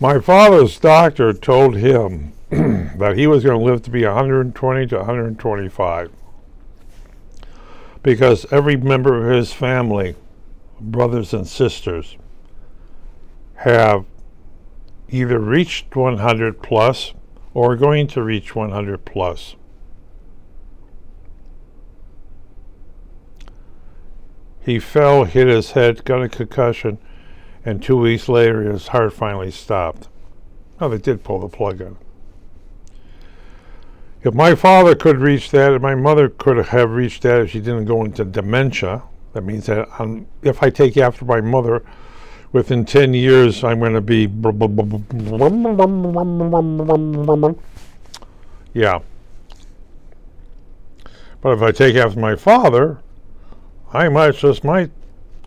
My father's doctor told him that he was going to live to be 120 to 125 because every member of his family, brothers and sisters, have either reached 100 plus or are going to reach 100 plus. He fell, hit his head, got a concussion, and 2 weeks later his heart finally stopped. Now they did pull the plug on. If my father could reach that, and my mother could have reached that if she didn't go into dementia, that means that if I take after my mother, within 10 years I'm going to be... Yeah. But if I take after my father, I might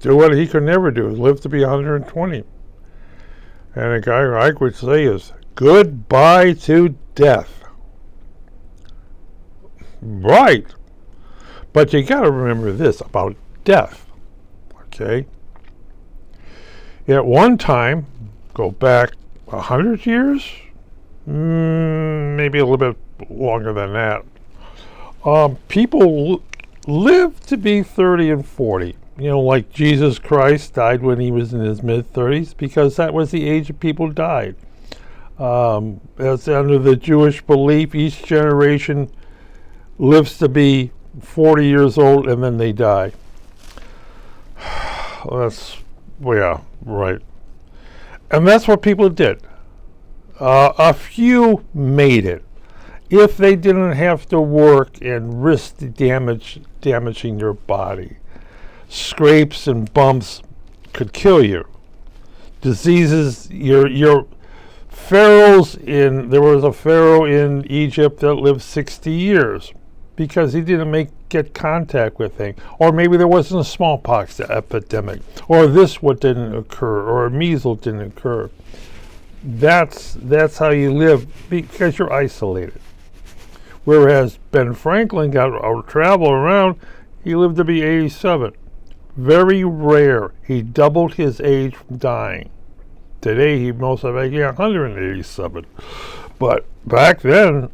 do what he could never do, live to be 120. And a guy I would say is, goodbye to death. Right. But you got to remember this about death. Okay? At one time, go back 100 years, maybe a little bit longer than that, people lived to be 30 and 40. You know, like Jesus Christ died when he was in his mid-30s because that was the age of people died. As under the Jewish belief, each generation lives to be 40 years old and then they die. Yeah, right. And that's what people did. A few made it. If they didn't have to work and risk damaging their body. Scrapes and bumps could kill you. Diseases, your pharaohs there was a pharaoh in Egypt that lived 60 years because he didn't get contact with things. Or maybe there wasn't a smallpox epidemic, or this what didn't occur, or measles didn't occur. That's how you live because you're isolated. Whereas Ben Franklin got to travel around, he lived to be 87. Very rare. He doubled his age from dying. Today he most of 187. But back then,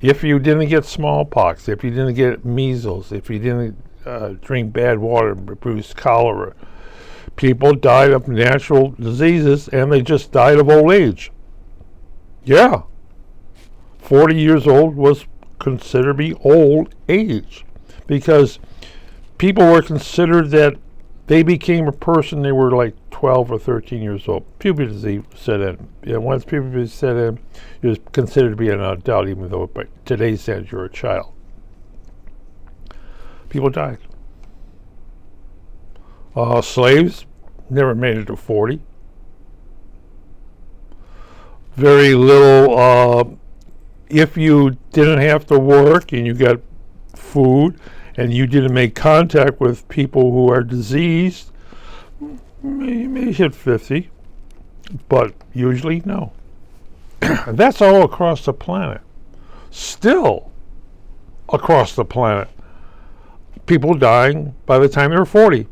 if you didn't get smallpox, if you didn't get measles, if you didn't drink bad water and produce cholera, people died of natural diseases and they just died of old age. Yeah. 40 years old was considered to be old age because people were considered that they became a person, they were like 12 or 13 years old. Puberty set in. Once puberty set in, it was considered to be an adult, even though by today's standards you're a child. People died. Slaves never made it to 40. Very little, if you didn't have to work and you got food and you didn't make contact with people who are diseased, you may hit 50, but usually no. And that's all across the planet. Still across the planet, people dying by the time they're 40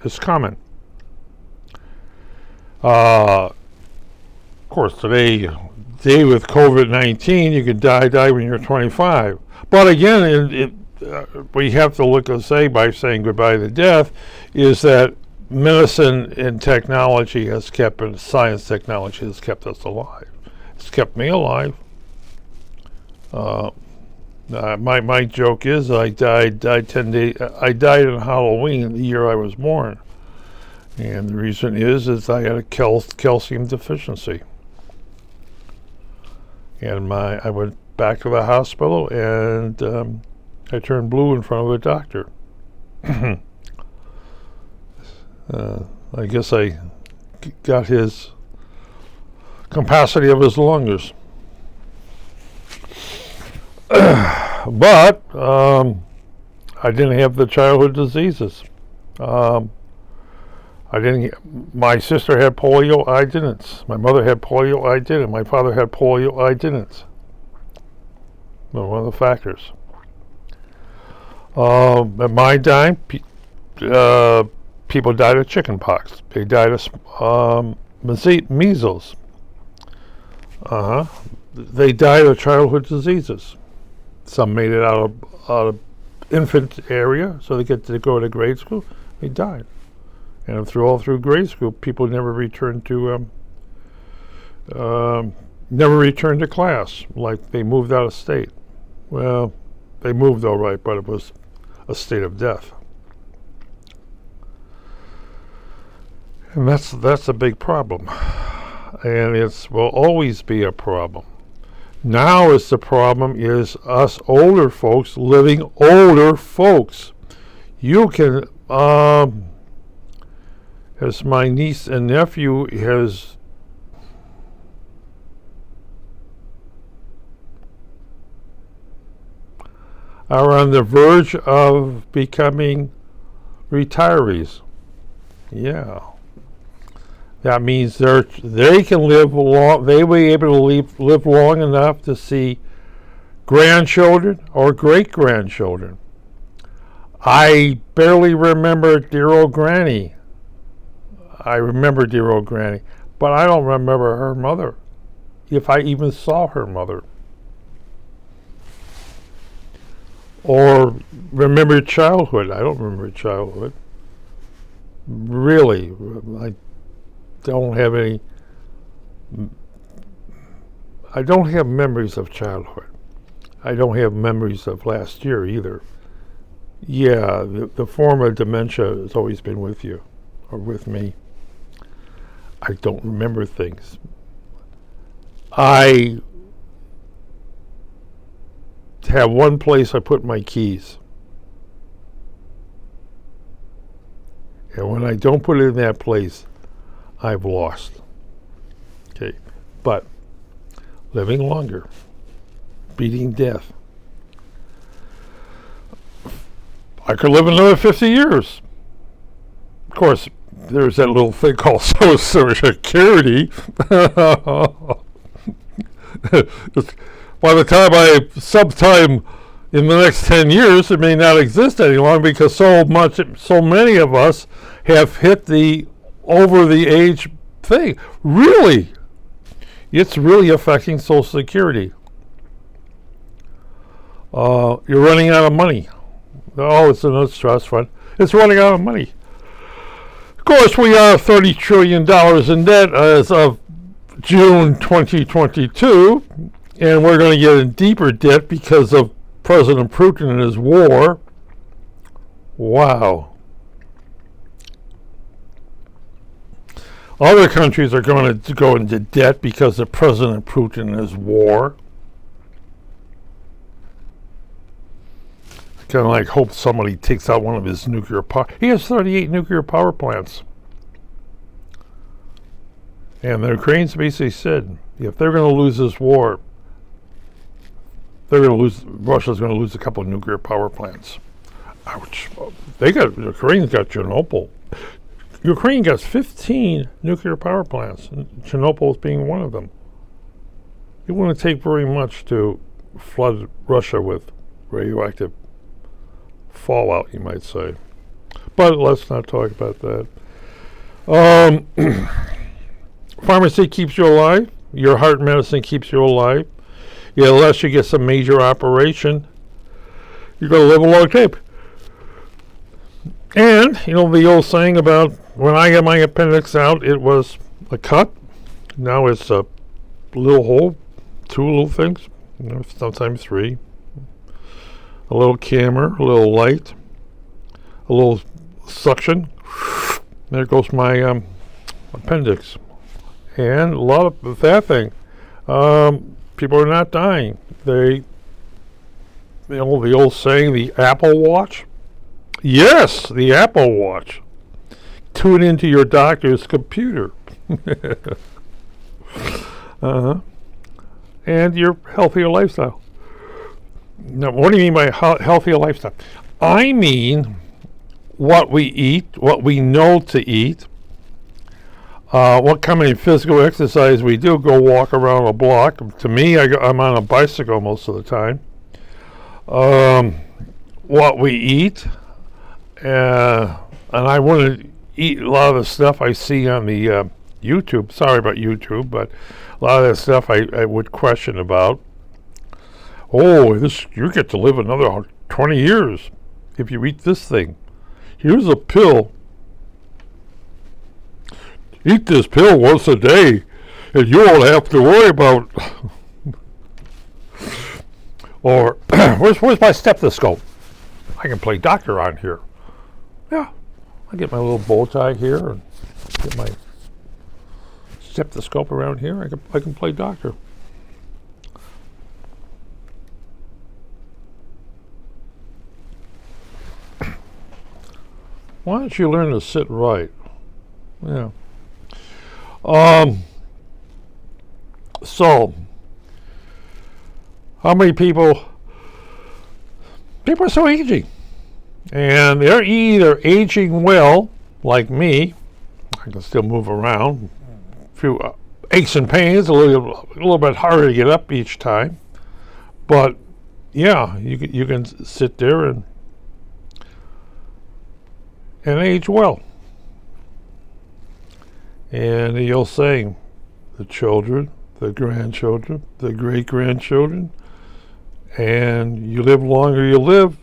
is common. Of course, today with COVID-19, you could die when you're 25. But again, we have to look and say by saying goodbye to death is that medicine and technology science technology has kept us alive. It's kept me alive. My joke is I died 10 days. I died on Halloween, the year I was born, and the reason is I had a calcium deficiency. And I went back to the hospital, and I turned blue in front of the doctor. I guess I got his capacity of his lungs. But I didn't have the childhood diseases. My sister had polio, I didn't. My mother had polio, I didn't. My father had polio, I didn't. One of the factors. At my time, people died of chicken pox. They died of Measles. They died of childhood diseases. Some made it out of infant area, so they get to go to grade school. They died, and all through grade school, people never returned to class. Like they moved out of state. Well, they moved all right, but it was a state of death. And that's a big problem. And it will always be a problem. Now is the problem is us older folks living older folks. You can, as my niece and nephew are on the verge of becoming retirees. Yeah. That means they can live long. They will be able to live long enough to see grandchildren or great-grandchildren. I barely remember dear old Granny. I remember dear old Granny, but I don't remember her mother, if I even saw her mother. Or remember childhood. I don't remember childhood. Really, I don't have any. I don't have memories of childhood. I don't have memories of last year either. Yeah, the form of dementia has always been with you, or with me. I don't remember things. I have one place I put my keys. And when I don't put it in that place, I've lost. Okay, but living longer, beating death. I could live another 50 years. Of course, there's that little thing called Social Security. By the time sometime in the next 10 years, it may not exist any longer because so many of us have hit the over the age thing. Really, it's really affecting Social Security. You're running out of money. Oh, it's another trust fund. It's running out of money. Of course, we are $30 trillion in debt as of June 2022, and we're going to get in deeper debt because of President Putin and his war. Wow. Other countries are going to go into debt because of President Putin and his war. Kind of like hope somebody takes out one of his nuclear power. He has 38 nuclear power plants. And the Ukrainians basically said, if they're going to lose this war, Russia's going to lose a couple of nuclear power plants. Ouch. The Ukrainians got Chernobyl. Ukraine got 15 nuclear power plants, and Chernobyl being one of them. It wouldn't take very much to flood Russia with radioactive fallout, you might say. But let's not talk about that. Pharmacy keeps you alive. Your heart medicine keeps you alive. Yeah, unless you get some major operation, you're going to live a long time. And, you know, the old saying about when I got my appendix out, it was a cut. Now it's a little hole, two little things, you know, sometimes three. A little camera, a little light, a little suction. There goes my appendix. And a lot of that thing. People are not dying. The old saying, the Apple Watch. Yes, the Apple Watch. Tune into your doctor's computer. And your healthier lifestyle. Now, what do you mean by healthier lifestyle? I mean what we eat, what we know to eat, what kind of physical exercise we do. Go walk around a block. To me, I'm on a bicycle most of the time. What we eat, and I want to eat a lot of the stuff I see on the YouTube. Sorry about YouTube, but a lot of that stuff I would question about. Oh, you get to live another 20 years if you eat this thing. Here's a pill. Eat this pill once a day, and you won't have to worry about. Or where's my stethoscope? I can play doctor on here. Yeah, I get my little bow tie here and get my stethoscope around here. I can play doctor. Why don't you learn to sit right? Yeah. So, how many people are so aging? And they're either aging well, like me. I can still move around. A few aches and pains, a little bit harder to get up each time. But, yeah, you can sit there and age well. And the old saying, the children, the grandchildren, the great-grandchildren, and you live longer you live,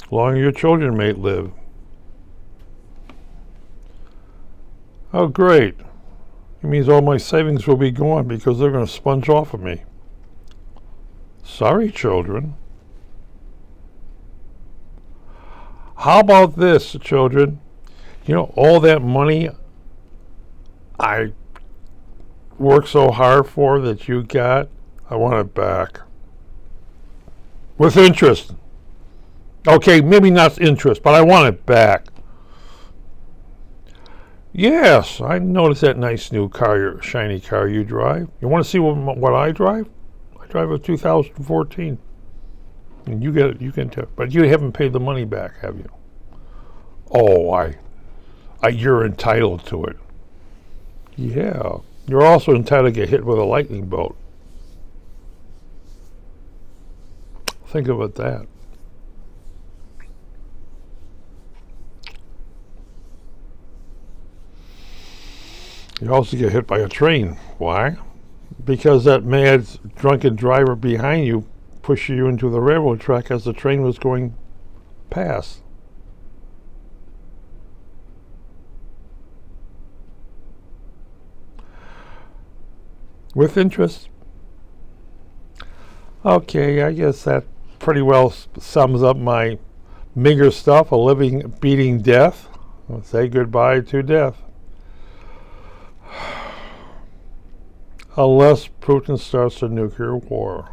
longer your children may live. Oh, great. It means all my savings will be gone because they're going to sponge off of me. Sorry, children. How about this, children? You know, all that money I worked so hard for that you got, I want it back. With interest. Okay, maybe not interest, but I want it back. Yes, I noticed that nice new car, shiny car you drive. You want to see what I drive? I drive a 2014. And you can tell, but you haven't paid the money back, have you? Oh, you're entitled to it. Yeah, you're also entitled to get hit with a lightning bolt. Think about that. You also get hit by a train. Why? Because that mad drunken driver behind you pushed you into the railroad track as the train was going past. With interest. Okay, I guess that pretty well sums up my meager stuff, a living, beating death. I'll say goodbye to death. Unless Putin starts a nuclear war.